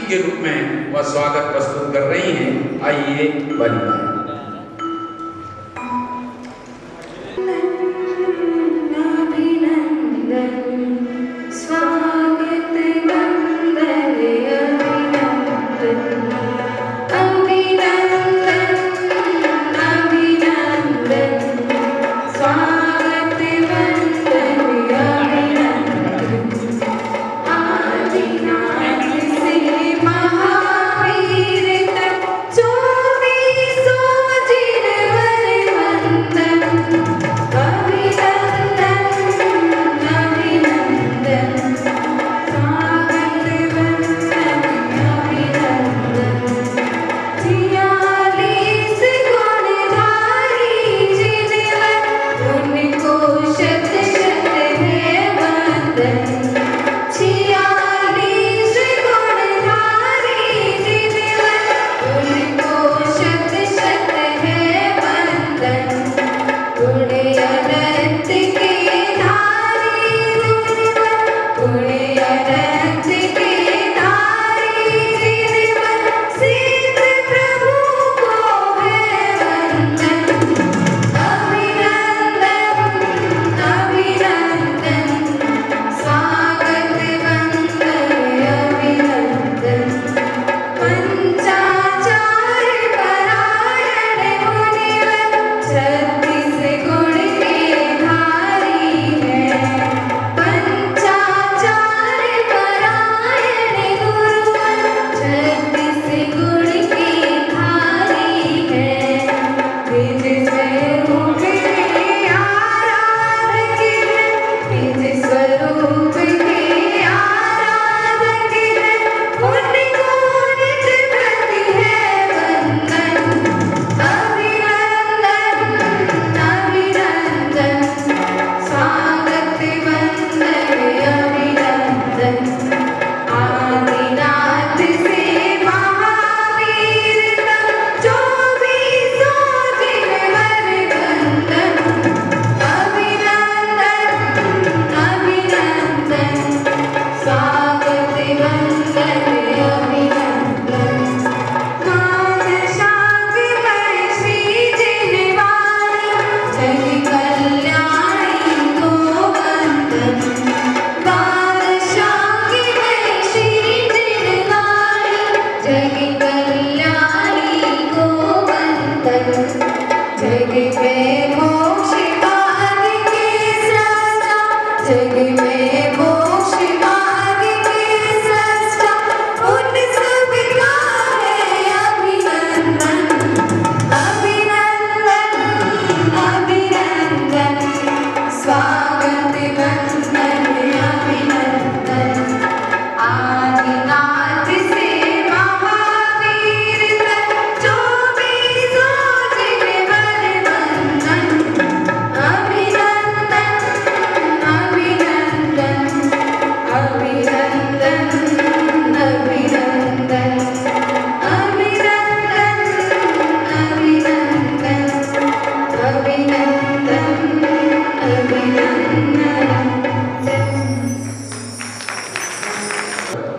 के रूप में वह स्वागत प्रस्तुत कर रही हैं। आइए बलिदान।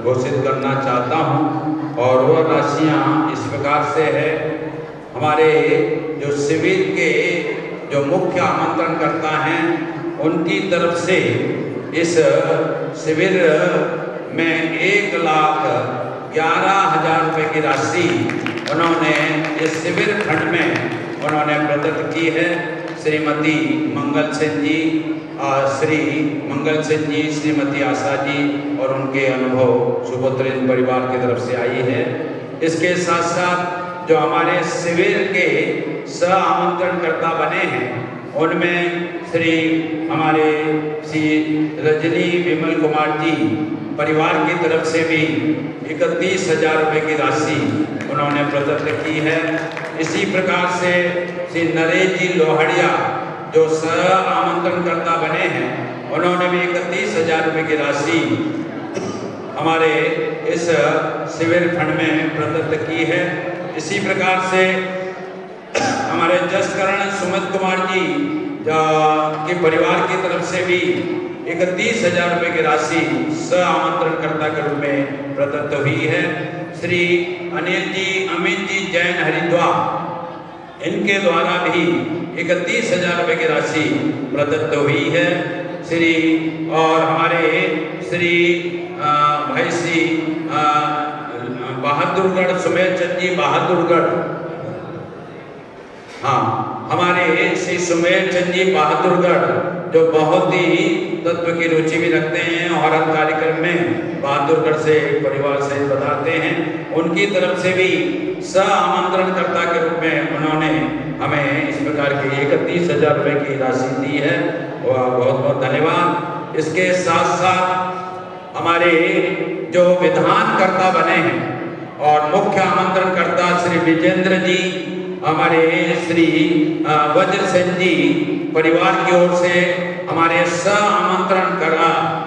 घोषित करना चाहता हूं और वह राशियां इस प्रकार से है। हमारे जो शिविर के जो मुख्य आमंत्रणकर्ता हैं उनकी तरफ से इस शिविर में 1,11,000 रुपये की राशि उन्होंने इस शिविर खंड में उन्होंने प्रदत्त की है। श्रीमती मंगल सेन जी, श्री मंगल सेन जी, श्रीमती आशा जी और उनके अनुभव सुपुत्र परिवार की तरफ से आई है। इसके साथ साथ जो हमारे शिविर के सह आमंत्रणकर्ता बने हैं उनमें हमारे श्री रजनी विमल कुमार जी परिवार की तरफ से भी 31,000 रुपये की राशि उन्होंने प्रदत्त की है। इसी प्रकार से श्री नरेश जी लोहड़िया जो सह आमंत्रणकर्ता बने हैं उन्होंने भी 31,000 रुपये की राशि हमारे इस शिविर खंड में प्रदत्त की है। इसी प्रकार से हमारे जसकरण सुमित कुमार जी के परिवार की तरफ से भी 31,000 रुपए की राशि स आमंत्रणकर्ता के रूप में प्रदत्त हुई है। श्री अनिल जी, अमित जी जैन हरिद्वार, इनके द्वारा भी 31,000 रुपए की राशि प्रदत्त हुई है। श्री और हमारे श्री भाई श्री बहादुरगढ़, सुमेर चंद जी बहादुरगढ़, हाँ, हमारे श्री सुमेर चंद जी बहादुरगढ़ जो बहुत ही तत्व की रुचि भी रखते हैं और हर कार्यक्रम में बहादुरगढ़ से परिवार से बताते हैं, उनकी तरफ से भी स आमंत्रणकर्ता के रूप में उन्होंने हमें इस प्रकार की 31,000 रुपए की राशि दी है, वह बहुत बहुत धन्यवाद। इसके साथ साथ हमारे जो विधानकर्ता बने हैं और मुख्य आमंत्रणकर्ता श्री विजेंद्र जी, हमारे श्री वज्र सेन जी परिवार की ओर से हमारे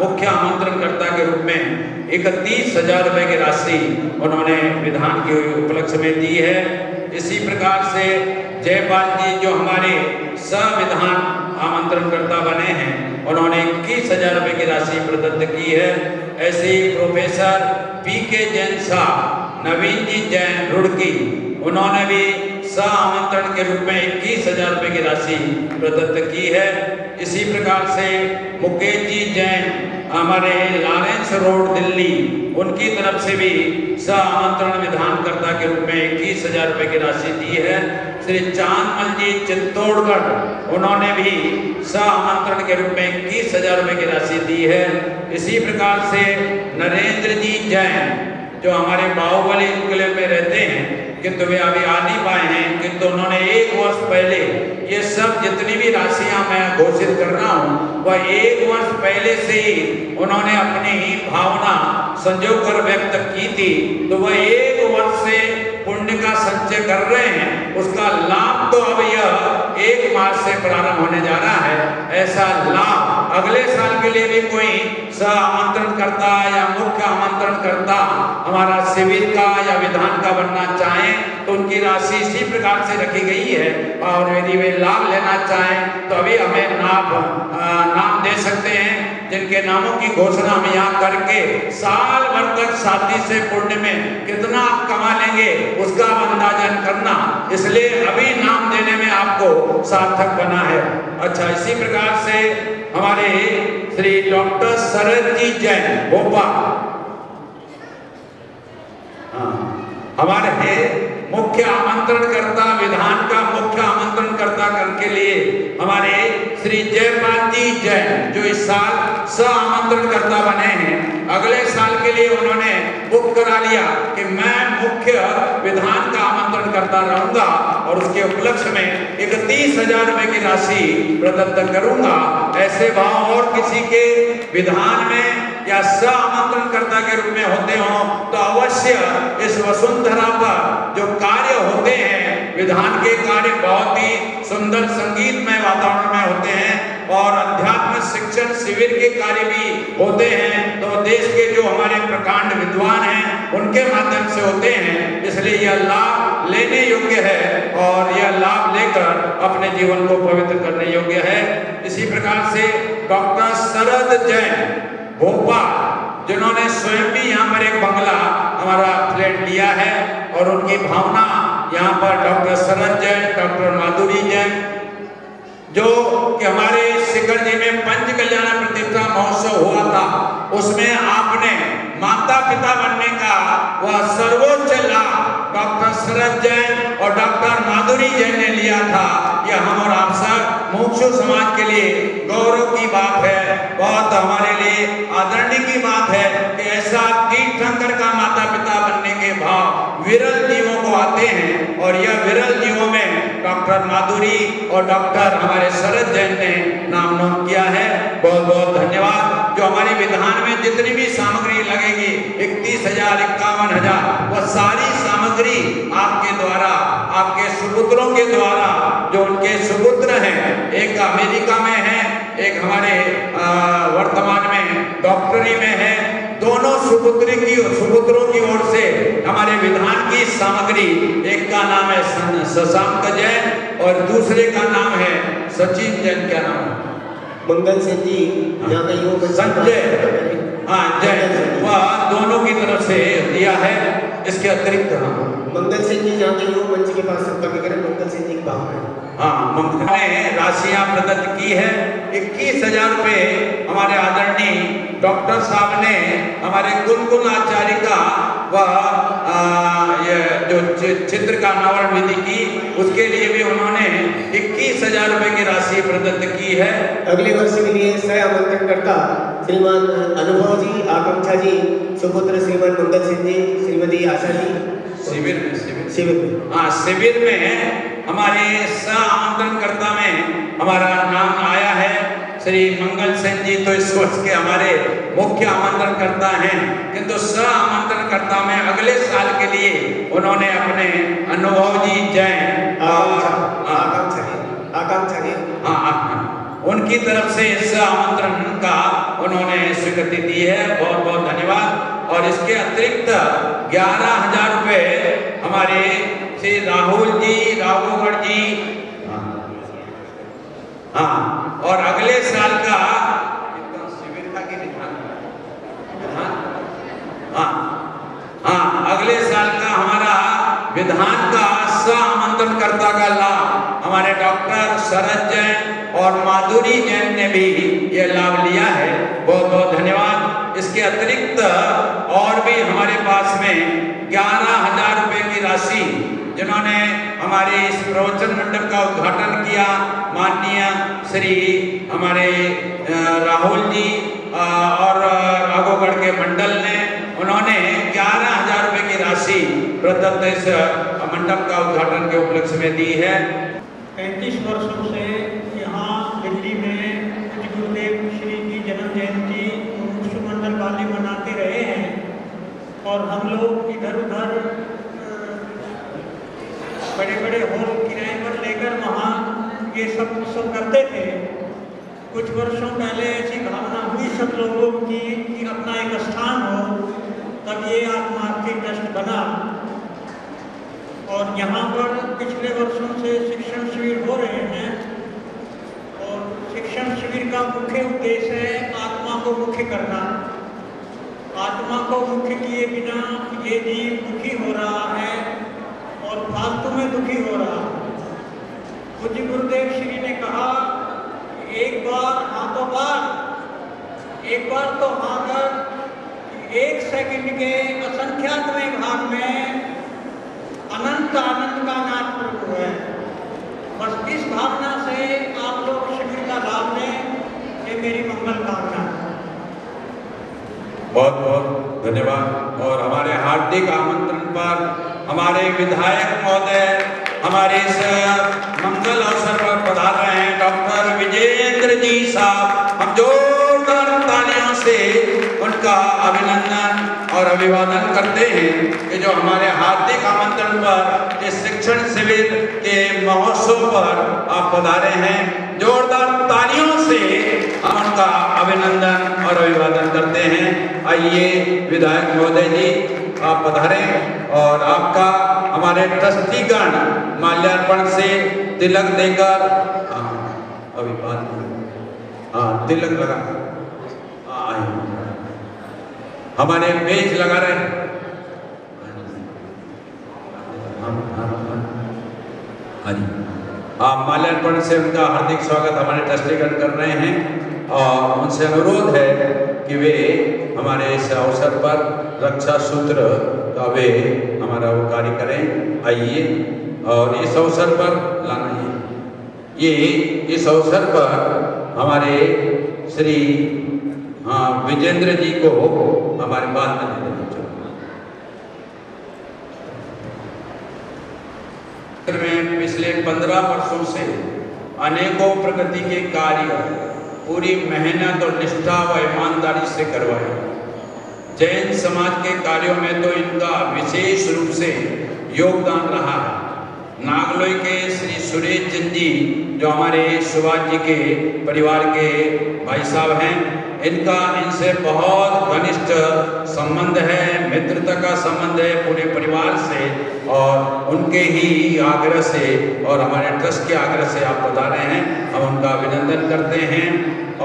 मुख्य आमंत्रणकर्ता के रूप में 31,000 रुपए की राशि उन्होंने विधान के उपलक्ष्य में दी है। इसी प्रकार से जयपाल जी जो हमारे संविधान आमंत्रणकर्ता बने हैं, उन्होंने 21,000 रुपए की राशि प्रदत्त की है। ऐसे ही प्रोफेसर पीके जैन साहब, नवीन जी जैन रुड़की, उन्होंने भी आमंत्रण के रूप में 21,000 रुपए की राशि प्रदत्त की है। इसी प्रकार से मुकेश जी जैन हमारे लॉरेंस रोड दिल्ली, उनकी तरफ से भी आमंत्रण विधानकर्ता के रूप में 21,000 रुपए की राशि दी है। श्री चांदमल जी चित्तौड़गढ़, उन्होंने भी आमंत्रण के रूप में 21,000 रुपए की राशि दी है। इसी प्रकार से नरेंद्र जी जैन जो हमारे बाहुबली किले में रहते हैं, किंतु वे अभी आ नहीं पाए हैं, किंतु उन्होंने 1 वर्ष पहले ये सब जितनी भी राशियां मैं घोषित कर रहा हूँ, वह 1 वर्ष पहले से ही उन्होंने अपनी भावना संजो कर व्यक्त की थी। तो वह 1 वर्ष से पुण्य का संचय कर रहे हैं, उसका लाभ तो अब यह 1 मार्च से प्रारंभ होने जा रहा है। ऐसा लाभ अगले साल के लिए भी कोई आमंत्रणकर्ता या मुख्य आमंत्रणकर्ता हमारा शिविर का या विधान का बनना चाहें तो उनकी राशि इसी प्रकार से रखी गई है, और यदि वे लाभ लेना चाहें तो अभी हमें नाम दे सकते हैं, जिनके नामों की घोषणा हम यहाँ करके साल भर तक शादी से पुण्य में कितना आप कमा लेंगे उसका अंदाजन करना, इसलिए अभी नाम देने में आपको सार्थक बना है। अच्छा, इसी प्रकार से हमारे श्री डॉक्टर शरद जी जैन भोपाल, हमारे मुख्य आमंत्रणकर्ता, विधान का मुख्य आमंत्रणकर्ता के लिए हमारे श्री जयपाल जी जैन जो इस साल आमंत्रणकर्ता बने हैं, अगले साल के लिए उन्होंने बुक करा लिया कि मैं मुख्य विधान का आमंत्रणकर्ता रहूंगा और उसके उपलक्ष्य में 31,000 रुपए की राशि प्रदत्त करूंगा। ऐसे भाव और किसी के विधान में या आमंत्रणकर्ता के रूप में होते हो तो अवश्य इस वसुंधरा पर जो कार्य होते हैं, विधान के कार्य बहुत ही सुंदर संगीतमय वातावरण में होते हैं और अध्यात्म शिक्षण शिविर के कार्य भी होते हैं, तो देश के जो हमारे प्रकांड विद्वान हैं उनके माध्यम से होते हैं, इसलिए यह लाभ लेने योग्य है और यह लाभ लेकर अपने जीवन को पवित्र करने योग्य है। इसी प्रकार से डॉक्टर शरद जैन भोपाल, जिन्होंने स्वयं भी यहाँ पर एक बंगला हमारा फ्लैट लिया है और उनकी भावना यहाँ पर डॉक्टर शरद जैन, डॉक्टर माधुरी जैन, जो कि हमारे शिखर जी में पंच कल्याण प्रतिष्ठा महोत्सव हुआ था, उसमें आपने माता पिता बनने का वह सर्वोच्च लाभ डॉक्टर शरद जैन और डॉक्टर माधुरी जैन ने लिया था। यह हम और आप सब मुमुक्षु समाज के लिए गौरव की बात है, बहुत हमारे लिए आदरणीय की बात है कि ऐसा तीर्थंकर का माता पिता बनने के भाव विरल जीवों को आते हैं, और यह विरल जीवों में डॉक्टर माधुरी और डॉक्टर हमारे शरद जैन ने नाम नोट किया है। बहुत बहुत धन्यवाद। जो हमारी विधान में जितनी भी सामग्री लगेगी 31,000, 51,000, वह सारी सामग्री आपके द्वारा, आपके सुपुत्रों के द्वारा, जो उनके सुपुत्र हैं, एक अमेरिका में है, एक हमारे वर्तमान में डॉक्टरी में है, दोनों सुपुत्रों की ओर से हमारे विधान की सामग्री, एक का नाम है शशांक जैन और दूसरे का नाम है सचिन जैन। क्या नाम है? मंगल सिंह जी यहाँ का युवा मंच संजय, हाँ जय, वह दोनों की तरफ से दिया है। इसके अतिरिक्त मंगल सिंह जी जहाँ के युवा मंच के पास सबका करें, मंगल सिंह जी की भाव है। हाँ, मंगल ने राशियां प्रदत्त की है। 21,000 रुपये हमारे आदरणीय डॉक्टर साहब ने हमारे कुलकुल आचार्य का वह ये जो चित्र का अनावरण विधि की, उसके लिए भी उन्होंने 21,000 रुपये की राशि प्रदत्त की है। अगले वर्ष के लिए सह आमंत्रणकर्ता श्रीमान अनुभव जी, आकांक्षा जी, सुपुत्र श्रीमान मंगल सिंह जी, श्रीमती आशा जी। शिविर में हाँ, शिविर में हमारे सह आमंत्रणकर्ता में हमारा नाम आया है। श्री मंगल सिंह जी तो इस वर्ष के हमारे मुख्य आमंत्रणकर्ता हैं, किंतु सह आमंत्रणकर्ता में अगले साल के लिए उन्होंने अपने अनुभव जी जैन आकांक्षा जी उनकी तरफ से इस आमंत्रण का उन्होंने स्वीकृति दी है। बहुत बहुत धन्यवाद। और इसके अतिरिक्त 11,000 रुपये हमारे श्री राहुल जी, राघोगढ़ जी, हाँ, और अगले साल का शिविर का कि अगले साल का हमारा विधान का सह आमंत्रणकर्ता का लाभ हमारे डॉक्टर शरद जैन और माधुरी जैन ने भी ये लाभ लिया है। बहुत बहुत धन्यवाद। इसके अतिरिक्त और भी हमारे पास में 11,000 रुपये की राशि जिन्होंने हमारे इस प्रवचन मंडप का उद्घाटन किया, माननीय श्री हमारे राहुल जी और राघोगढ़ के मंडल ने, उन्होंने 11,000 रुपये की राशि प्रदत्त इस मंडप का उद्घाटन के उपलक्ष्य में दी है। 35 वर्षों से यहाँ दिल्ली में गुरुदेव श्री की जन्म जयंती विश्व मंडल वाले मनाते रहे हैं और हम लोग इधर उधर बड़े बड़े हॉल किराए पर लेकर वहाँ ये सब उत्सव करते थे। कुछ वर्षों पहले ऐसी भावना हुई सब लोगों की कि अपना एक स्थान हो, तब ये आत्मार्थी ट्रस्ट बना और यहाँ पर पिछले वर्षों से शिक्षण शिविर हो रहे हैं और शिक्षण शिविर का मुख्य उद्देश्य है आत्मा को मुख्य करना। आत्मा को मुख्य किए बिना ये जीव दुखी हो रहा है और फालतू में दुखी हो रहा है। पूज्य गुरुदेव श्री ने कहा एक बार तो हाँ कर 1 सेकंड के असंख्यातवें भाग में अनंत आनंद का नाथ प्रभु है। बस इस भावना से आप लोग शिविर का लाभ लें, ये मेरी मंगल कामना है। बहुत बहुत धन्यवाद। और हमारे हार्दिक आमंत्रण पर हमारे विधायक महोदय हमारे इस मंगल अवसर पर पधार रहे हैं डॉक्टर विजेंद्र जी साहब। हम जोरदार तालियों से उनका अभिनंदन और अभिवादन करते हैं कि जो हमारे हार्दिक आमंत्रण पर इस शिक्षण शिविर के महोत्सव पर आप पधारे हैं। जोरदार तालियों से हम उनका अभिनंदन और अभिवादन करते हैं। आइए विधायक महोदय जी आप पधारें और आपका हमारे ट्रस्टीगण माल्यार्पण से तिलक देकर तिलक लगा हमारे पेज लगा रहे आप माल्यार्पण से उनका हार्दिक स्वागत हमारे ट्रस्टीगण कर रहे हैं और उनसे अनुरोध है कि वे हमारे इस अवसर पर रक्षा सूत्र का वे हमारा वो कार्य करें। आइए और इस अवसर पर लाना ये इस अवसर पर हमारे श्री विजेंद्र जी को हमारे बात में पिछले 15 वर्षों से अनेकों प्रगति के कार्य पूरी मेहनत और निष्ठा व ईमानदारी से करवाए। जैन समाज के कार्यों में तो इनका विशेष रूप से योगदान रहा है। नागलोई के श्री सुरेश चंद जी जो हमारे सुभाष जी के परिवार के भाई साहब हैं, इनका इनसे बहुत घनिष्ठ संबंध है, मित्रता का संबंध है पूरे परिवार से, और उनके ही आग्रह से और हमारे ट्रस्ट के आग्रह से आप बता रहे हैं, हम उनका अभिनंदन करते हैं।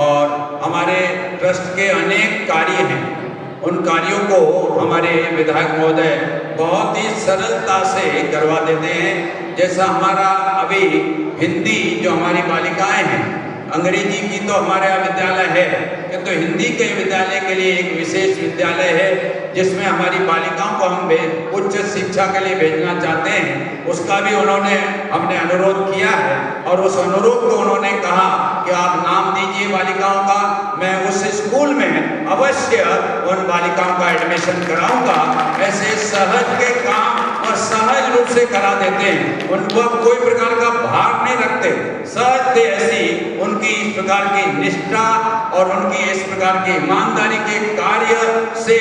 और हमारे ट्रस्ट के अनेक कार्य हैं, उन कार्यों को हमारे विधायक महोदय बहुत ही सरलता से करवा देते हैं। जैसा हमारा अभी हिंदी जो हमारी बालिकाएं हैं, अंग्रेजी की तो हमारे यहाँ विद्यालय है, किंतु हिंदी के विद्यालय के लिए एक विशेष विद्यालय है जिसमें हमारी बालिकाओं को हम उच्च शिक्षा के लिए भेजना चाहते हैं। उसका भी हमने अनुरोध किया है और उस अनुरोध को उन्होंने कहा कि आप नाम दीजिए बालिकाओं का, मैं उस स्कूल में अवश्य उन बालिकाओं का एडमिशन कराऊंगा। ऐसे सहज के काम और सहज रूप से करा देते हैं, उनको कोई प्रकार का भार नहीं रखते, सहज थे ऐसी उनकी इस प्रकार की निष्ठा और उनकी इस प्रकार की ईमानदारी के कार्य से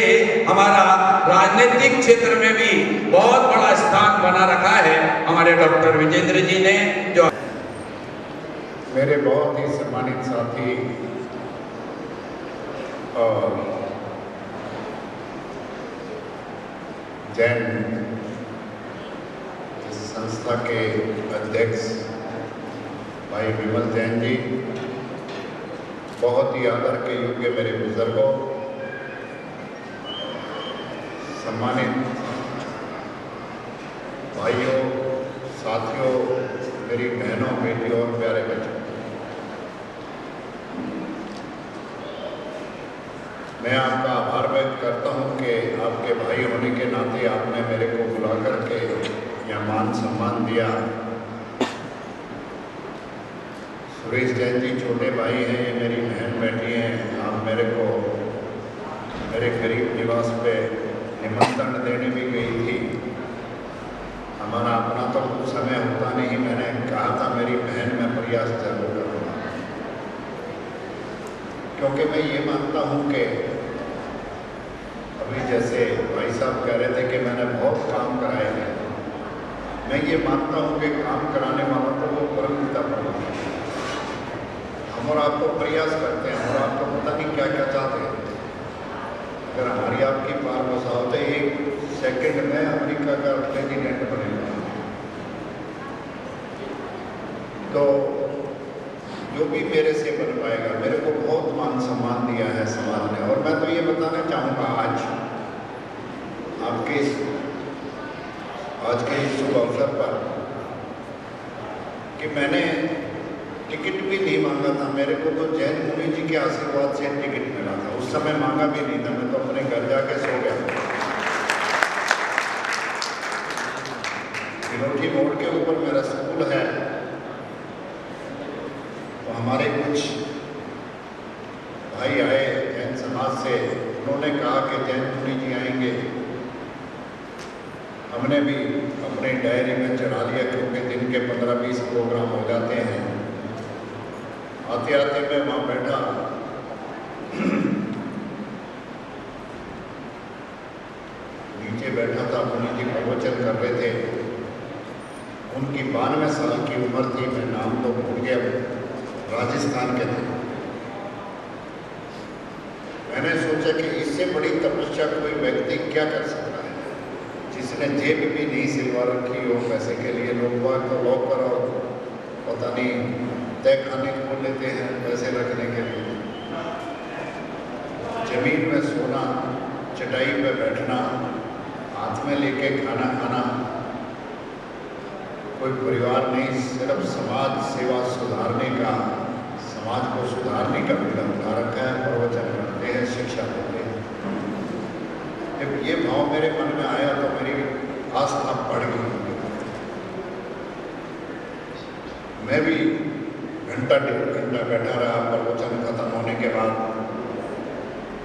हमारा राजनीतिक क्षेत्र में भी बहुत बड़ा स्थान बना रखा है हमारे डॉक्टर विजेंद्र जी ने। जो मेरे बहुत ही सम्मानित साथी और जैन संस्था के अध्यक्ष भाई विमल जैन जी, बहुत ही आदर के योग्य मेरे बुजुर्गों, सम्मानित भाइयों, साथियों, मेरी बहनों, बेटियों और प्यारे बच्चों, मैं आपका आभार व्यक्त करता हूं कि आपके भाई होने के नाते आपने मेरे को बुला करके यह मान सम्मान दिया। सुरेश जैन जी छोटे भाई हैं, ये मेरी बहन बैठी हैं, आप मेरे को मेरे गरीब निवास पे निमंत्रण देने भी गई थी। हमारा अपना तो कुछ समय होता नहीं, मैंने कहा था मेरी बहन में प्रयास जरूर करूँगा, क्योंकि मैं ये मानता हूँ कि अभी जैसे भाई साहब कह रहे थे कि मैंने बहुत काम कराए हैं, मैं ये मानता हूँ कि काम कराने वाला तो वो परमपिता परमात्मा है। हम और आप तो प्रयास करते हैं और आप तो पता नहीं क्या क्या चाहते हैं। अगर हमारी आपकी पार बसा होते एक सेकंड में अमेरिका का प्रेसिडेंट बनेगा, तो जो भी मेरे से बन पाएगा, मेरे को बहुत मान सम्मान दिया है समाज ने। और मैं तो ये बताना चाहूँगा आज के इस शुभ अवसर पर कि मैंने टिकट भी नहीं मांगा था, मेरे को तो जैन मुनि जी के आशीर्वाद से टिकट मिला था। उस समय मांगा भी नहीं था, मैं तो अपने घर जाके सो गया। विनोटी मोड़ के ऊपर मेरा स्कूल है, तो हमारे कुछ भाई आए जैन समाज से, उन्होंने कहा कि जैन मुनि जी आएंगे। हमने भी अपने डायरी में चढ़ा लिया, क्योंकि दिन के 15-20 प्रोग्राम हो जाते हैं। आते आते मैं वहाँ बैठा, नीचे बैठा था, मुनि जी प्रवचन कर रहे थे। उनकी 92 साल की उम्र थी, मैं नाम तो भूल गया, राजस्थान के थे। मैंने सोचा कि इससे बड़ी तपस्या कोई व्यक्ति क्या कर सकता है, जिसने जेब भी नहीं सिलवा रखी हो पैसे के लिए। लोग बाग तो लॉकर और पता नहीं तय खाने खोल लेते हैं पैसे रखने के लिए। जमीन में सोना, चटाई पे बैठना, हाथ में लेके खाना खाना, कोई परिवार नहीं, सिर्फ समाज सेवा सुधारने का, समाज को सुधारने का बीड़ा उठा रखा है। प्रवचन करते हैं, शिक्षा देते हैं। जब ये भाव मेरे मन में आया तो मेरी आस्था बढ़ गई। मैं भी घंटा 1.5 घंटा बैठा रहा। प्रवचन खत्म होने के बाद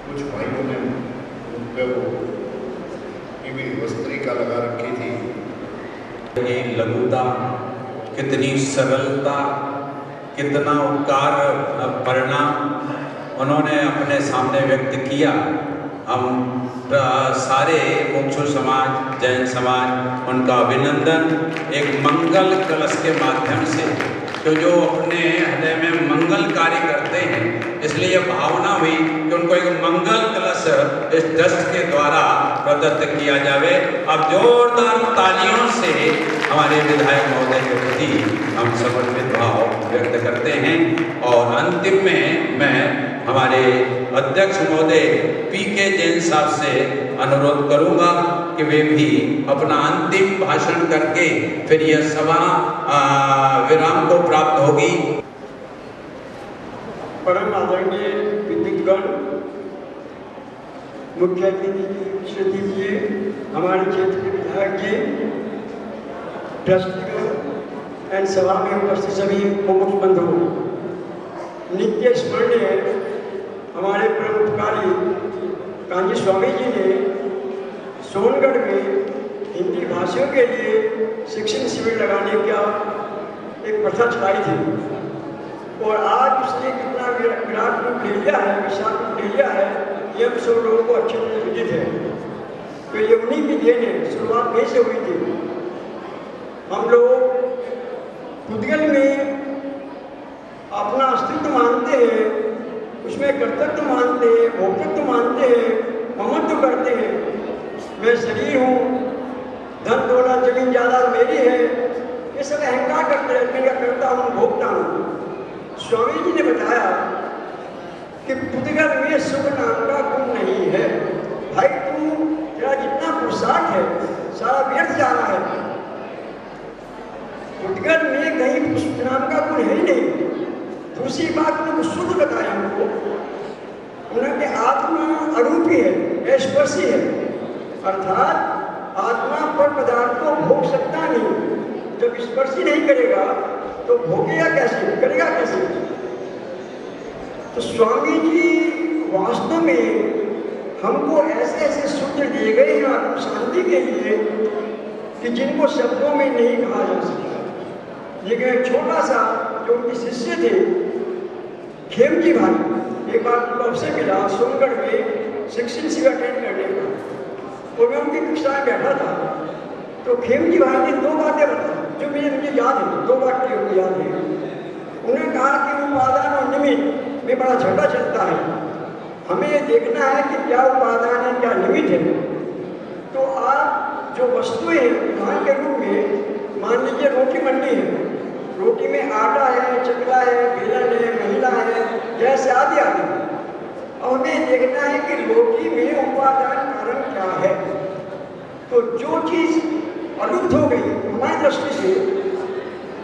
कुछ भाइयों ने उन पे वो टीवी वस्त्रिका लगा रखी थी। कितनी लघुता, कितनी सरलता, कितना उपकार परिणाम उन्होंने अपने सामने व्यक्त किया। हम सारे मुक्षु समाज जैन समाज उनका अभिनंदन एक मंगल कलश के माध्यम से, तो जो अपने हृदय में मंगल कार्य करते हैं, इसलिए यह भावना हुई कि उनको एक मंगल कलश इस ट्रस्ट के द्वारा प्रदत्त किया जावे। अब जोरदार तालियों से हमारे विधायक महोदय के प्रति हम समर्पित भाव व्यक्त करते हैं। और अंतिम में मैं हमारे अध्यक्ष महोदय पीके जैन साहब से अनुरोध करूंगा कि वे भी अपना अंतिम भाषण करके फिर यह सभा विराम को प्राप्त होगी। परम आदरणीय विद्युतगण, मुख्य अतिथि जी, श्रुति जी, हमारे क्षेत्र के विधायक जी, ट्रस्टीगण एंड सभा में उपस्थित सभी प्रमुख बंधुओं, नित्य स्मरणीय हमारे प्रमुखकारी कांजी स्वामी जी ने सोनगढ़ में हिंदी भाषियों के लिए शिक्षण शिविर लगाने का एक प्रथा चलाई थी और आज उसने कितना विराट रूप ले लिया है, विशाल रूप ले लिया है, ये हम सब लोगों को अच्छे से विदित है। तो ये उन्हीं की देन है, शुरुआत वहीं से हुई थी। हम लोग पुद्गल में अपना अस्तित्व मानते हैं, उसमें कर्तव्य मानते हैं, भोक्तृत्व मानते हैं, ममत्व करते हैं। मैं शरीर हूँ, धन दौलत जमीन जायदाद मेरी है, ये सब अहंकार करते रहते हैं, करता हूँ, भोगता हूँ। स्वामी जी ने बताया कि पुद्गल में सुख नाम का गुण नहीं है। भाई तू तेरा जितना पुरुषार्थ है सारा व्यर्थ जा रहा है। पुद्गल में कहीं सुख नाम का गुण है ही नहीं। दूसरी बात उन्होंने शुद्ध बताया हमको, उन्होंने आत्मा अरूपी है, स्पर्शी है, अर्थात आत्मा पर पदार्थ को भोग सकता नहीं। जब स्पर्शी नहीं करेगा तो भोगेगा कैसे, करेगा कैसे? तो स्वामी जी वास्तव में हमको ऐसे ऐसे सूत्र दिए गए हैं आत्म शांति के लिए कि जिनको शब्दों में नहीं कहा जा सकता। लेकिन छोटा सा जो उनके शिष्य थे खेम जी भाई, एक बार उनको अवसर मिला सोनगढ़ में शिक्षण शिविर अटेंड करने का, और मैं उनकी कक्षा में बैठा था। तो खेम जी भाई ने दो बातें बताई जो मुझे याद है, दो बातें उनको याद है। उन्होंने कहा कि उपादान और निमित्त में बड़ा झगड़ा चलता है, हमें ये देखना है कि क्या उपादान है क्या निमित्त है। तो आप जो वस्तुएं उदाहरण के रूप में मान लीजिए रोटी मंडी है, रोटी में आटा है, चकला है, बेलन है, महिला है, गैस आदि आदि। और हमें देखना है कि रोटी में उपादान कारण क्या है। तो जो चीज़ अलुप्त हो गई हमारी दृष्टि से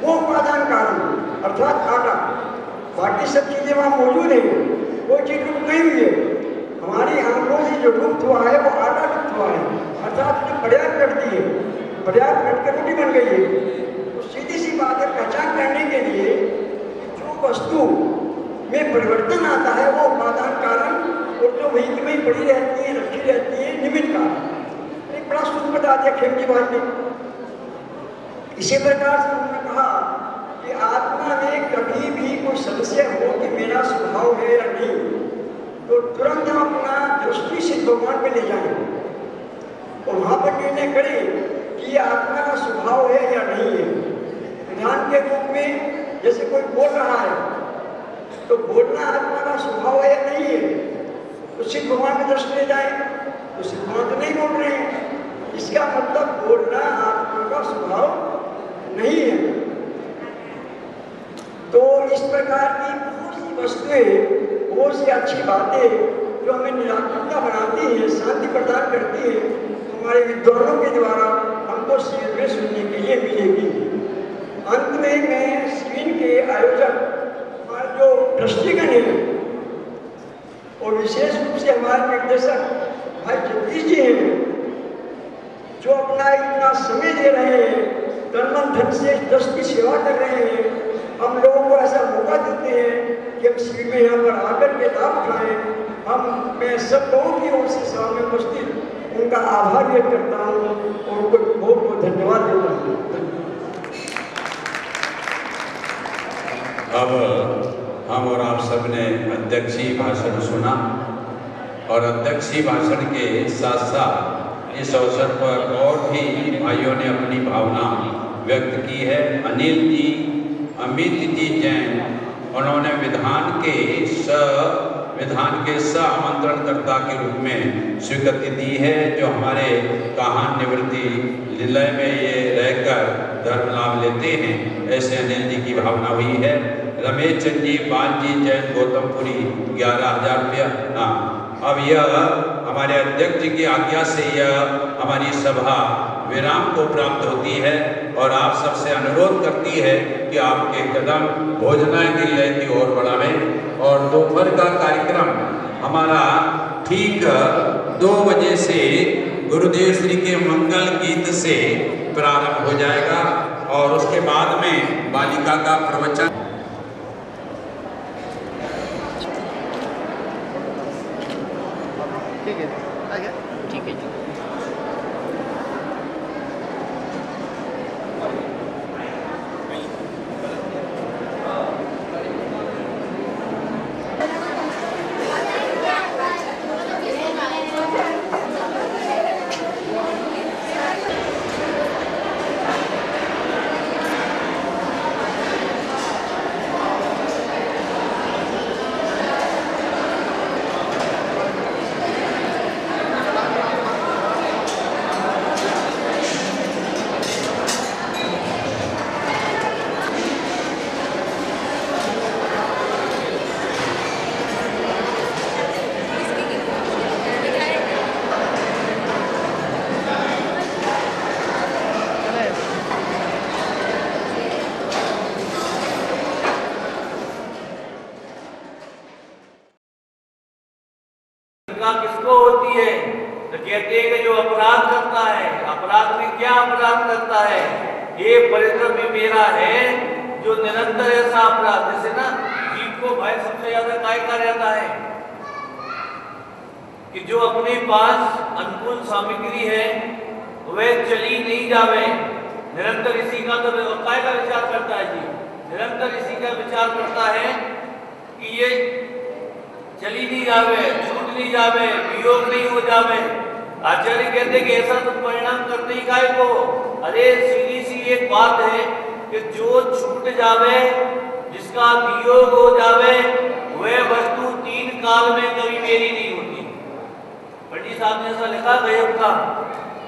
वो उपादान कारण अर्थात आटा, बाकी सब चीज़ें वहाँ मौजूद हैं, वो चीज़ लुप्त नहीं हुई है। हमारी आंखों से जो लुप्त हुआ है वो आटा लुप्त हुआ है, अर्थात उसने पर्याप्त कर दी है, पर्याप्त करके रोटी बन गई है। सीधी सी बात है, पहचान करने के लिए जो वस्तु में परिवर्तन आता है वो उपादान कारण, और जो वहीं की वहीं पड़ी रहती है, रखी रहती है, निमित्त कारण। एक बड़ा सूत्र बता दिया खेम जी भाई ने। इसी प्रकार से उन्होंने कहा कि आत्मा में कभी भी कोई संशय हो कि मेरा स्वभाव है या नहीं, तो तुरंत हम अपना दृष्टि से भगवान पे ले जाएं और वहाँ पर निर्णय करें कि ये आत्मा का स्वभाव है या नहीं है। ध्यान के रूप में जैसे कोई बोल रहा है तो बोलना आत्मा का स्वभाव है या नहीं है, उससे भगवान की दृष्टि ले जाए, उससे भगवान तो नहीं बोल रहे हैं, इसका मतलब बोलना आत्मा का स्वभाव नहीं है। तो इस प्रकार की बहुत सी वस्तुएं, बहुत सी अच्छी बातें जो हमें निराकुरता बनाती हैं, शांति प्रदान करती हैं, हमारे विद्वानों के द्वारा हमको शिविर में सुनने के लिए मिलेगी। अंत में मैं स्क्रीन के आयोजक हमारे जो ट्रस्टीगण हैं और विशेष रूप से हमारे निर्देशक भाई जगदीश जी हैं, जो अपना इतना समय दे रहे हैं, तन मन धन से ट्रस्ट की सेवा कर रहे हैं, हम लोगों को ऐसा मौका देते हैं कि हम शिविर में यहाँ पर आकर के लाभ उठाएं। मैं सब लोगों की ओर से सभा में उपस्थित उनका आभार व्यक्त करता हूँ और उनको बहुत बहुत धन्यवाद देता हूँ। अब हम और आप सब ने अध्यक्षीय भाषण सुना और अध्यक्षीय भाषण के साथ साथ इस अवसर पर और भी भाइयों ने अपनी भावना व्यक्त की है। अनिल जी, अमित जी जैन, उन्होंने विधान के आमंत्रणकर्ता के रूप में स्वीकृति दी है, जो हमारे काहन निवृत्ति निलय में ये रहकर धर्म लाभ लेते हैं। ऐसे अनिल जी की भावना हुई है। रमेश चंद जी, बाल जी जैन, गौतमपुरी 11,000 रुपया। हाँ, अब यह हमारे अध्यक्ष जी की आज्ञा से यह हमारी सभा विराम को प्राप्त होती है और आप सबसे अनुरोध करती है कि आपके कदम भोजनालय की ओर बढ़ावें। और दोपहर का कार्यक्रम हमारा ठीक 2 बजे से गुरुदेव श्री के मंगल गीत से प्रारंभ हो जाएगा और उसके बाद में बालिका का प्रवचन। ठीक है, आ गया? ठीक है जी। किसको होती है? तो कहते हैं कि जो अपराध करता है, अपराध में क्या अपराध करता है? ये परिश्रम भी मेरा है जो निरंतर ऐसा अपराध, जैसे ना जीव को भय सबसे ज्यादा काय का रहता है कि जो अपने पास अनुकूल सामग्री है वह चली नहीं जावे, निरंतर इसी का तो काय का विचार करता है जी, निरंतर इसी का विचार करता है कि ये चली नहीं जावे, छूट नहीं जावे, वियोग नहीं हो जावे। आचार्य कहते कि ऐसा तो परिणाम करते ही काय को। अरे सीधी सी एक बात है कि जो छूट जावे, जिसका वियोग हो जावे, वह वस्तु 3 काल में कभी मेरी नहीं होती। पंडित साहब ने ऐसा लिखा गयब का,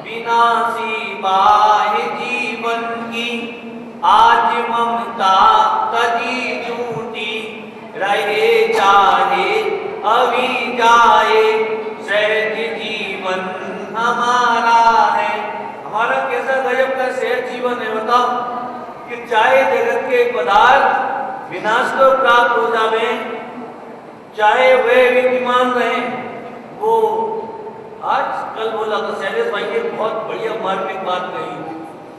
विनाशी बाह्य जीवन की आज ममता तजी झूठी, रहे चाहे अभी जाए सहज जीवन हमारा है। हमारा कैसा गजब का सहज जीवन है बताओ, कि चाहे जगत के पदार्थ विनाश को प्राप्त हो जावे, चाहे वे विद्यमान रहे। वो आज कल बोला तो शैलेश भाई ने बहुत बढ़िया मार्मिक बात कही।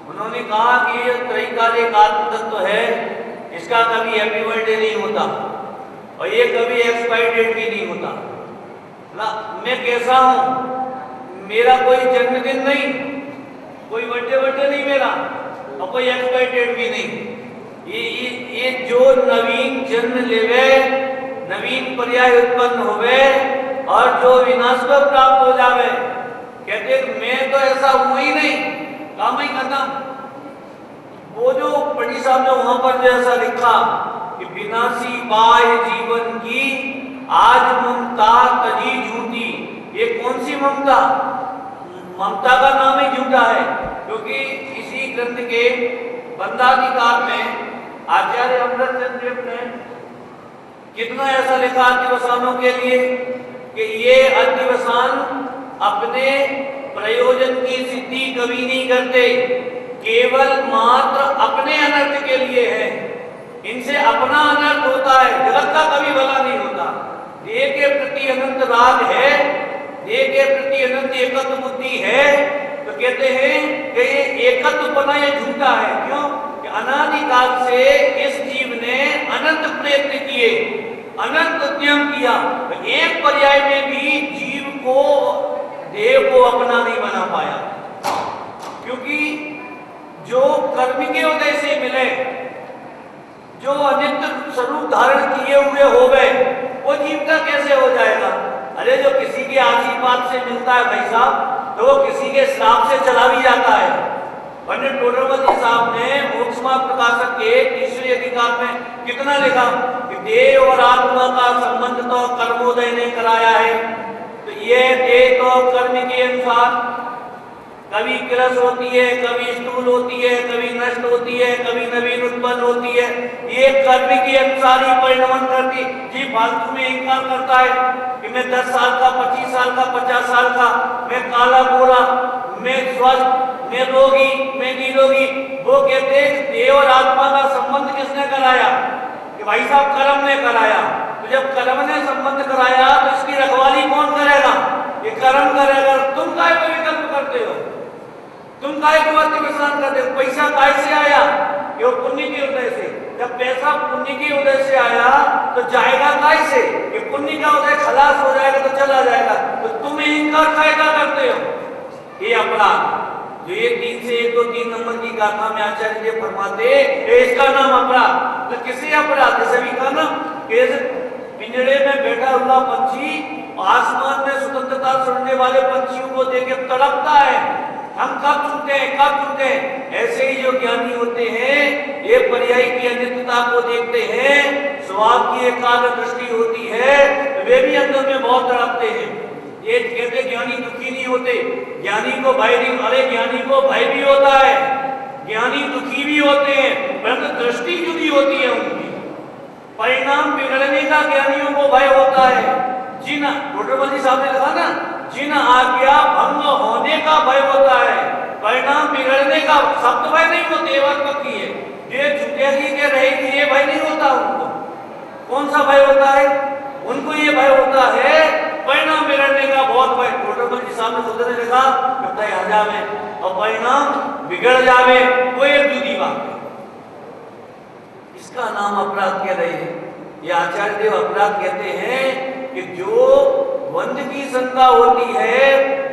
उन्होंने कहा कि ये त्रैकालिक आत्म तत्व है, इसका कभी हैप्पी बर्थडे नहीं होता और ये कभी एक्सपायरी डेट भी नहीं होता ना। मैं कैसा हूं, मेरा कोई जन्मदिन नहीं, कोई बर्थडे नहीं मेरा, और कोई एक्सपायरी डेट भी नहीं। ये जो नवीन जन्म लेवे, नवीन पर्याय उत्पन्न होवे और जो विनाश को प्राप्त हो जावे, कहते मैं तो ऐसा हूं ही नहीं, काम ही खत्म। वो जो पंडित साहब ने वहां पर जैसा लिखा कि विनाशी बाह्य जीवन की आज ममता तजी झूठी, ये कौन सी ममता? ममता का नाम ही झूठा है, क्योंकि इसी ग्रंथ के बंदाधिकार में आचार्य अमृतचंद्र देव ने कितना ऐसा लिखा अधिवसानों के लिए कि ये अधिवसान अपने प्रयोजन की सिद्धि कभी नहीं करते, केवल मात्र अपने अनर्थ के लिए है। इनसे अपना अनर्थ होता है, जगत का कभी भला नहीं होता। देह के प्रति अनंत राग है, देह के प्रति अनंत एकत्व बुद्धि है, तो कहते हैं कि ये एकत्वपना ये झूठा है। क्यों? कि अनादिकाल से इस जीव ने अनंत प्रयत्न किए, अनंत उद्यम किया, तो एक पर्याय में भी जीव को, देह को अपना नहीं बना पाया। क्योंकि जो कर्म के उदय से मिले, जो अनित्य स्वरूप धारण किए हुए हो गए, वो जीव का कैसे हो जाएगा? अरे जो किसी के आशीर्वाद से मिलता है भाई साहब, तो वो किसी के श्राप से चला भी जाता है। पंडित टोडरमल साहब ने मोक्षमार्ग प्रकाशक के तीसरे अधिकार में कितना लिखा कि देह और आत्मा का संबंध तो कर्मोदय ने कराया है। तो ये देह तो कर्म के अनुसार कभी किरस होती है, कभी स्थूल होती है, कभी नष्ट होती है, कभी नवीन उत्पन्न होती है। ये कर्म के अनुसार ही परिणमन करती। जी फालतू में इंकार करता है कि मैं 10 साल का, 25 साल का, 50 साल का, मैं काला गोरा, मैं स्वस्थ, मैं रोगी, मैं निरोगी। वो कहते हैं देह और आत्मा का संबंध किसने कराया? कि भाई साहब कर्म ने कराया। तो जब कर्म ने संबंध कराया तो इसकी रखवाली कौन करेगा? ये कर्म करेगा। तुम काहे को विकल्प करते हो? तुम काहे को विश्राम करते हो? पैसा काहे से आया? ये पुण्य के उदय से। जब पैसा पुण्य के उदय से आया तो जाएगा काहे से? ये पुण्य का उदय खलास हो जाएगा तो चला जाएगा। तो तुम इंकार काहे का करते हो? ये अपराध जो ये 3 से 1 2 3 नंबर की गाथा में आचार्य जी फरमाते इसका नाम अपराध। तो किसे अपराध? जैसे भी कहा ना कि पिंजड़े में बैठा हुआ पंछी आसमान में स्वतंत्रता छोड़ने वाले पंछियों को देख के तड़पता है, हम कब छूटे हैं, कब छूटे हैं। ऐसे ही जो ज्ञानी होते हैं ये पर्याय की अनित्यता को देखते हैं, स्वभाव की एकाग्र दृष्टि होती है, वे भी अंदर में बहुत तड़पते हैं। ये कहते ज्ञानी दुखी नहीं होते, ज्ञानी को भय नहीं। अरे ज्ञानी को भय भी होता है, ज्ञानी दुखी भी होते हैं, परंतु दृष्टि जुदी होती है उनकी। परिणाम बिगड़ने का ज्ञानियों को भय होता है। जिन टोडरमल जी साहब ने कहा ना, जिन आज्ञा भंग होने का भय होता है, परिणाम बिगड़ने का शब्द भय नहीं होते। ये बात पक्की है। ये छूटेगी के रहेगी ये भय नहीं होता उनको। कौन सा भय होता है उनको? ये भय होता है परिणाम बिगड़ने का बहुत भय। टोडरमल जी साहब ने खुद ने लिखा कि आ जावे और परिणाम बिगड़ जावे, वो एक जुदी बात है। इसका नाम अपराध कह रहे हैं। ये आचार्य देव अपराध कहते हैं कि जो वंद की शंका होती है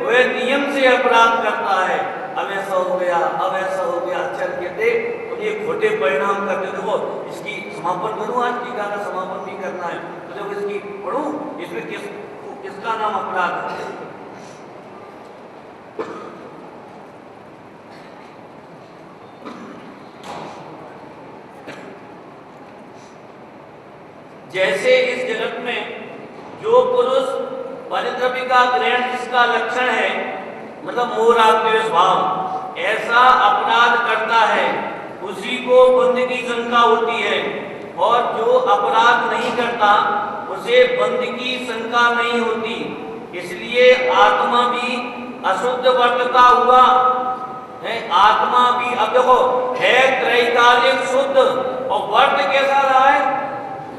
वह नियम से अपराध करता है। अब ऐसा हो गया, अब ऐसा हो गया, आचार्य कहते तो ये खोटे परिणाम करते। देखो इसकी समापन करूं, आज टीका का समापन भी करना है तो जब इसकी पढ़ूं इसमें किसका नाम अपराध है? जैसे इस जगत में जो पुरुष परिद्रव्य का ग्रहण जिसका लक्षण है, मतलब मोह राग द्वेष भाव, ऐसा अपराध करता है उसी को बंध की शंका होती है। और जो अपराध नहीं करता उसे बंध की शंका नहीं होती। इसलिए आत्मा भी अशुद्ध वर्तता हुआ है। आत्मा भी अब देखो है त्रैकालिक शुद्ध और वर्त कैसा रहा है?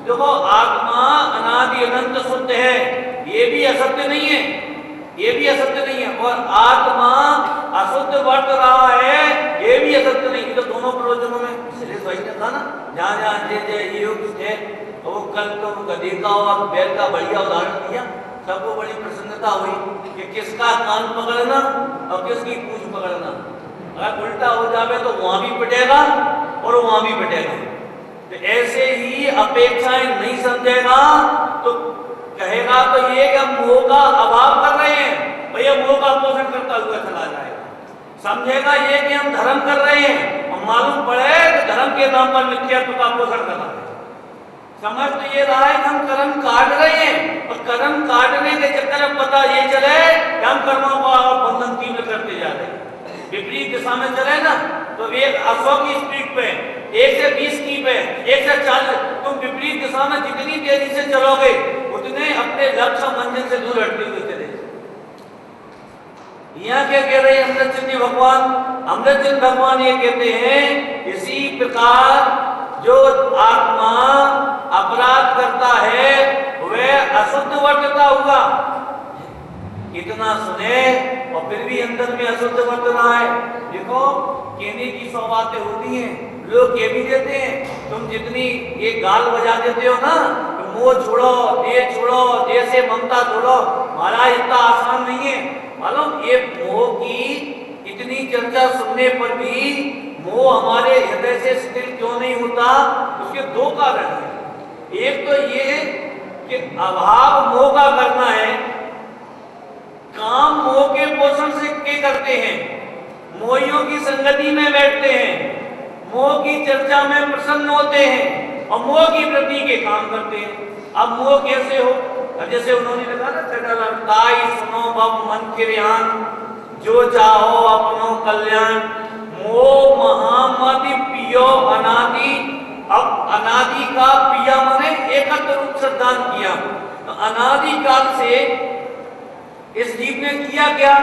देखो आत्मा अनादि अनंत शुद्ध है, ये भी असत्य नहीं है, ये भी असत्य नहीं है। और आत्मा अशुद्ध वर्त रहा है, ये भी असत्य नहीं। तो दोनों प्रवचनों में सुरेश भाई ने कहा ना, जहाँ जहाँ ये योग है वो कल तो गधे का और बैल का बढ़िया उदाहरण दिया। सबको बड़ी प्रसन्नता हुई कि किसका कान पकड़ना और किसकी पूंछ पकड़ना। अगर उल्टा हो जावे तो वहां भी पिटेगा और वहां भी पिटेगा। तो ऐसे ही अपेक्षाएं नहीं समझेगा तो कहेगा तो ये कि हम मोह का अभाव कर रहे हैं, भैया मोह का पोषण करता हुआ चला जाएगा। समझेगा ये कि हम धर्म कर रहे हैं और मालूम पड़े कि धर्म के नाम पर मिथ्यात्व का पोषण कर रहा है। समझ तो ये रहा है कि हम कर्म काट रहे हैं और कर्म काटने के चक्कर में पता ये चले कि हम कर्मों को और बंधन तीव्र करते जा रहे हैं। विपरीत दिशा में चले ना तो एक 100 की स्पीड पे, 1 से 20 की पे, 1 से 40, तुम विपरीत दिशा में जितनी तेजी से चलोगे उतने अपने लक्ष्य मंजिल से दूर हटते हुए चले। यहाँ क्या कह रहे हैं अमृतचंद भगवान? अमृतचंद भगवान ये कहते हैं इसी प्रकार जो आत्मा अपराध करता है वह अशुद्ध वर्तता हुआ। इतना सुने और फिर भी अंदर में अशुद्ध वर्त रहा है। देखो कहने की 100 बातें होती हैं, लोग कह भी देते हैं। तुम जितनी ये गाल बजा देते हो ना, मोह छोड़ो, देह छोड़ो, देह से ममता छोड़ो, महाराज इतना आसान नहीं है। मालूम ये मोह की इतनी चर्चा सुनने पर भी मोह हमारे हृदय से स्थिर क्यों नहीं होता? उसके 2 कारण हैं। एक तो ये कि अभाव मोह का करना है, काम मोह के पोषण से के करते हैं, मोहियों की संगति में बैठते हैं, मोह की चर्चा में प्रसन्न होते हैं और मोह की वृद्धि के काम करते हैं। अब मोह कैसे हो? अब जैसे उन्होंने लिखा ना छठा ताई सुनो बब मन के ध्यान, जो चाहो अपनो कल्याण, मोह महामति पियो अनादि। अब अनादि का पिया मने एकत्र रूप से दान किया, तो अनादि काल से इस जीव ने किया क्या?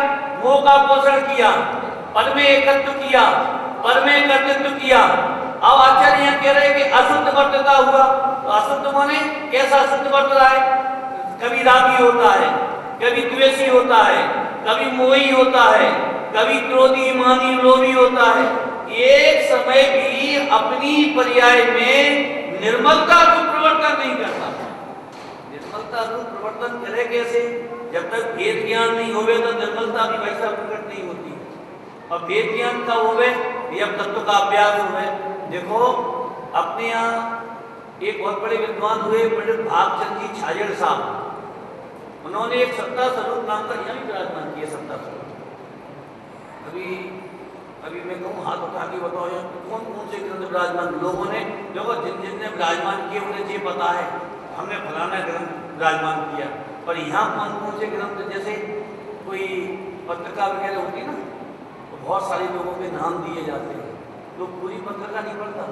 मोह का पोषण किया, पद में एकत्व किया, पद में कर्तृत्व किया। अब आचार्य यहाँ कह रहे हैं कि अशुद्ध वर्तता हुआ, तो अशुद्ध माने कैसा अशुद्ध वर्त रहा है? कभी रागी होता है, कभी द्वेषी होता है, कभी मोही होता है, कभी क्रोधी मानी लोभी होता है। एक समय भी अपनी पर्याय में निर्मलता रूप प्रवर्तन नहीं करता। निर्मलता रूप प्रवर्तन करे कैसे? जब तक भेद ज्ञान नहीं होवे तो निर्मलता भी वैसा प्रकट नहीं होती। और भेद ज्ञान का होवे जब तत्व का अभ्यास होवे। देखो अपने यहाँ एक बहुत बड़े विद्वान हुए पंडित भागचंद जी छाजड़ साहब, उन्होंने एक सत्ता स्वरूप नाम का यहाँ भी विराजमान किया। सत्ता स्वरूप अभी मैं कहूँ हाथ उठा के बताओ कौन कौन से ग्रंथ विराजमान लोगों ने, देखो जिनने विराजमान किए उन्हें ये पता है हमने फलाना ग्रंथ विराजमान किया। पर यहाँ कौन कौन से ग्रंथ, जैसे कोई पत्रिका वगैरह होती है ना, तो बहुत सारे लोगों के नाम दिए जाते हैं, तो पूरी पत्रिका नहीं पढ़ता।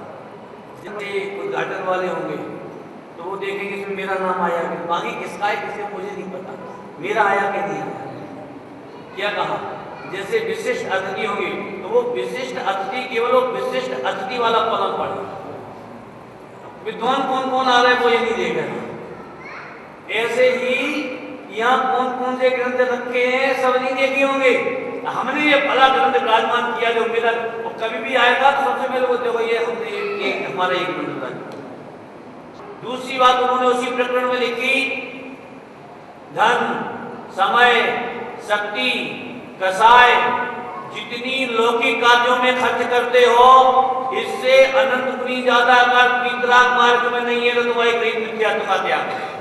जैसे कोई गार्डन वाले होंगे तो वो देखेंगे इसमें मेरा नाम आया कि बाकी किसका है किसे मुझे नहीं पता, मेरा आया कि नहीं आया। क्या कहा? जैसे विशिष्ट अतिथि होंगे तो वो विशिष्ट अतिथि केवल वो विशिष्ट अतिथि वाला पलक पढ़े। विद्वान कौन कौन आ रहे हैं वो ये नहीं देख रहे। ऐसे ही यहाँ कौन कौन से ग्रंथ रखे हैं सब नहीं देखे होंगे। हमने ये भला ग्रंथ विराजमान किया जो मेरा कभी भी आएगा तो सबसे पहले बोलते हो ये हमने एक हमारा एक ग्रंथ था। दूसरी बात उन्होंने उसी प्रकरण में लिखी, धन समय शक्ति कसाय जितनी लौकिक कार्यों में खर्च करते हो इससे अनंत गुनी ज्यादा अगर पीतराग मार्ग में नहीं है तो तुम्हारी गरीब मिथ्यात्व का त्याग है।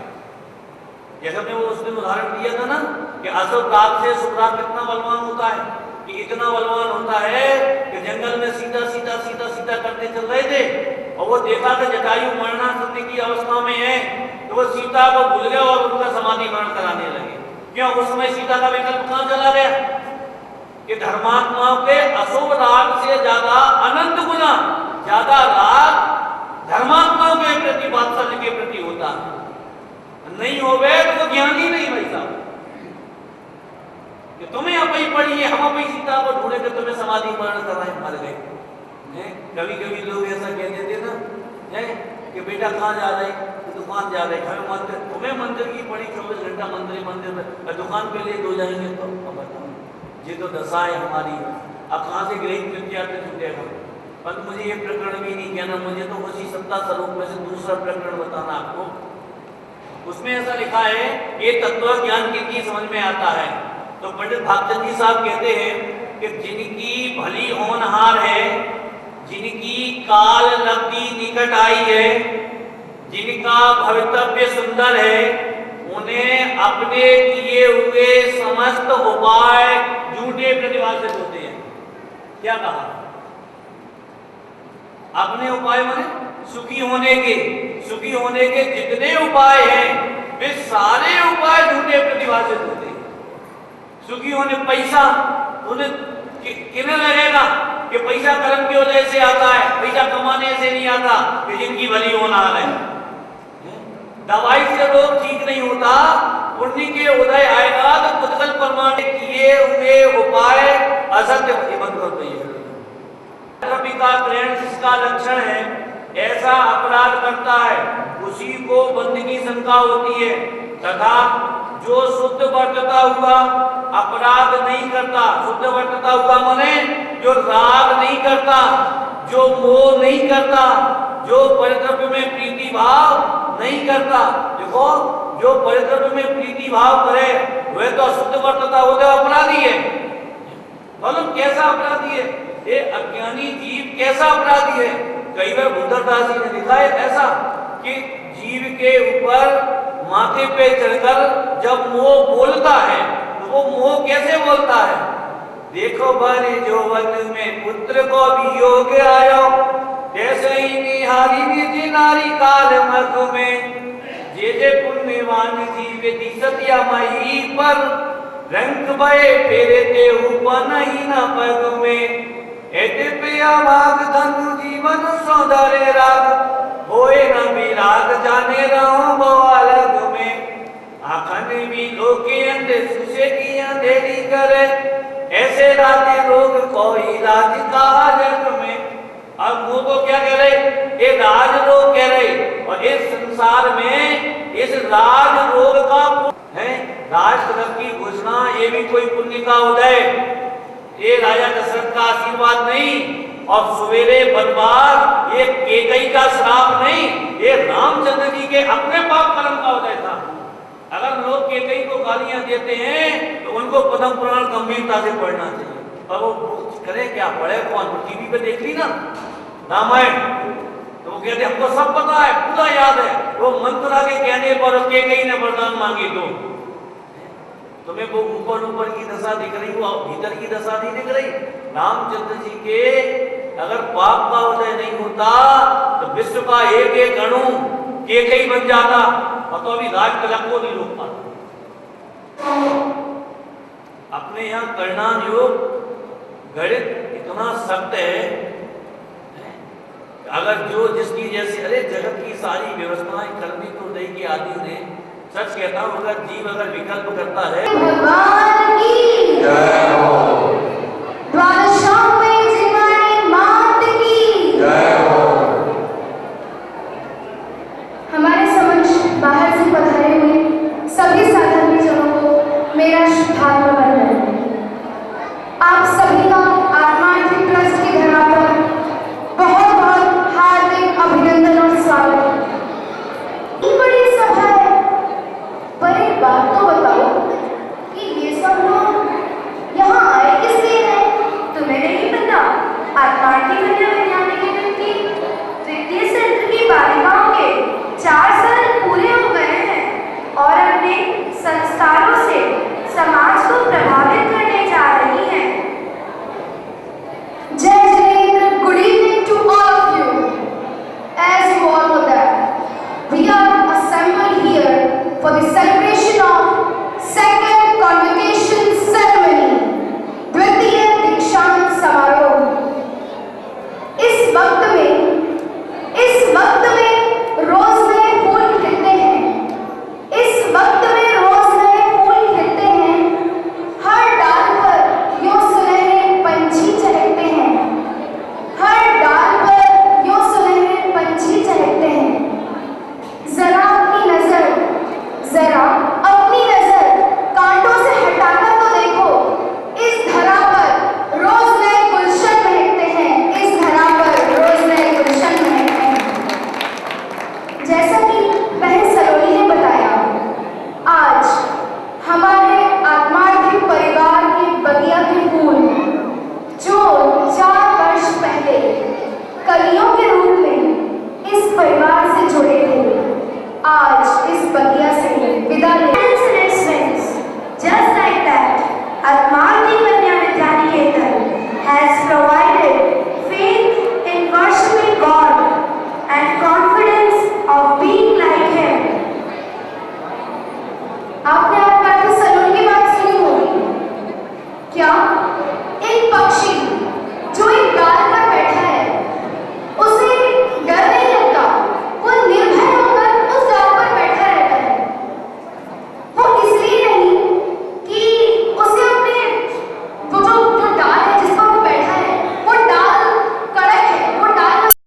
जैसे हमने वो उस दिन उदाहरण दिया था ना कि अशुभ राग से शुभ राग कितना बलवान होता है, कि इतना बलवान होता है कि जंगल में सीधा सीधा सीधा सीधा करते चल रहे थे और वो देखा कि जटायु मरणासन्न की अवस्था में है तो वो सीता को भूल गए और उनका समाधि मरण कराने लगे। क्यों? उस समय सीता का विकल्प कहां चला गया कि धर्मात्माओं के अशुभ राग से ज्यादा अनंत गुना ज्यादा राग धर्मात्माओं के प्रति वात्सल्य के प्रति होता नहीं होवे तो वो ज्ञानी नहीं भाई साहब। कि तुम्हें अपनी पड़ी है, हम अपनी सीता को ढूंढे के तुम्हें समाधि मरण कराए मर गए। कभी कभी लोग ऐसा कह देते ना है कि बेटा कहाँ जा रहे, दुकान जा रहे, हमें मंदिर, तुम्हें मंदिर की पड़ी 24 घंटा मंदिर में दुकान पे ले दो जाएंगे तो बताओ ये तो दशा है हमारी। अब कहाँ से ग्रहित विद्यार्थी छूटेगा? पर मुझे ये प्रकरण भी नहीं कहना, मुझे तो उसी सत्ता स्वरूप में से दूसरा प्रकरण बताना आपको। उसमें ऐसा लिखा है ये तत्व ज्ञान की समझ में आता है। तो पंडित भागचंद जी साहब कहते हैं कि जिनकी भली होनहार है, जिनकी काल लब्धि निकट आई है, जिनका भवितव्य सुंदर है, उन्हें अपने किए हुए समस्त उपाय झूठे प्रतिभाषित होते हैं। क्या कहा? अपने उपाय माने सुखी होने के जितने उपाय हैं वे सारे उपाय झूठे प्रतिभाषित होते हैं। सुखी होने पैसा उन्हें किन्हें लगेगा कि पैसा कर्म की वजह से आता है, पैसा कमाने से नहीं आता, कि जिनकी भली होनहार है। दवाई से रोग ठीक नहीं होता, पुण्य के उदय आएगा तो पुष्कल प्रमाण किए हुए उपाय असत्य बंद कर दिए। का ग्रहण जिसका लक्षण है ऐसा अपराध करता है उसी को बंद की शंका होती है, तथा जो शुद्ध वर्तता हुआ अपराध नहीं करता, शुद्ध वर्तता हुआ माने जो राग नहीं करता, जो मोह नहीं करता, जो परिद्रव्य में प्रीति भाव नहीं करता। देखो जो परिद्रव्य में प्रीति भाव करे वह तो अशुद्ध वर्तता हो गया, अपराधी है। मालूम कैसा अपराधी है ये अज्ञानी जीव, कैसा अपराधी है? कई बार बुद्धदास जी ने लिखा है ऐसा कि जीव के ऊपर माथे पे चढ़कर जब मोह बोलता है तो वो मोह कैसे बोलता है? देखो बर जो वन में पुत्र को भी योग आयो, जैसे ही निहारी निज नारी काल मग में, जे पुण्यवान जीवे दिसतिया मही पर, रंग भय फेरे ते ऊपर नहीं न पग में, एते प्रिया भाग धनु जीवन सौंदर्य राग, होए न विराग जाने रहो बवालग में, आखन भी लोके अंधे सुसे की अंधेरी करे, ऐसे राजे रोग कोई राज का जग में। अब वो तो क्या कह रहे? ये राज रोग कह रहे, और इस संसार में इस राज रोग का है राज तरफ की घोषणा, ये भी कोई पुण्य का उदय, ये राजा दशरथ का आशीर्वाद नहीं, और सवेरे बनवार ये केकई का श्राप नहीं, ये रामचंद्र जी के अपने पाप कर्म का उदय था। अगर लोग केकई को गालियां देते हैं तो उनको पद्म पुराण गंभीरता से पढ़ना चाहिए, और वो करे क्या, पढ़े कौन? टीवी पे देख ली ना रामायण, तो वो कहते हमको सब पता है, पूरा याद है। वो मंत्रा के कहने पर केकई ने वरदान मांगे तो तुम्हें वो ऊपर ऊपर की दशा दिख रही, वो भीतर की दशा नहीं दिख रही। रामचंद्र जी के अगर पाप का उदय नहीं होता तो विश्व का एक एक अणु केकई बन जाता, और तो अभी राज कलंक को नहीं रोक पाता। अपने यहाँ करणान योग गणित इतना सख्त है, अगर जो जिसकी जैसी, अरे जगत की सारी व्यवस्थाएं करनी तो उदय की आदि ने, सच कहता हूं, अगर जीव अगर विकल्प करता है भगवान की जय हो।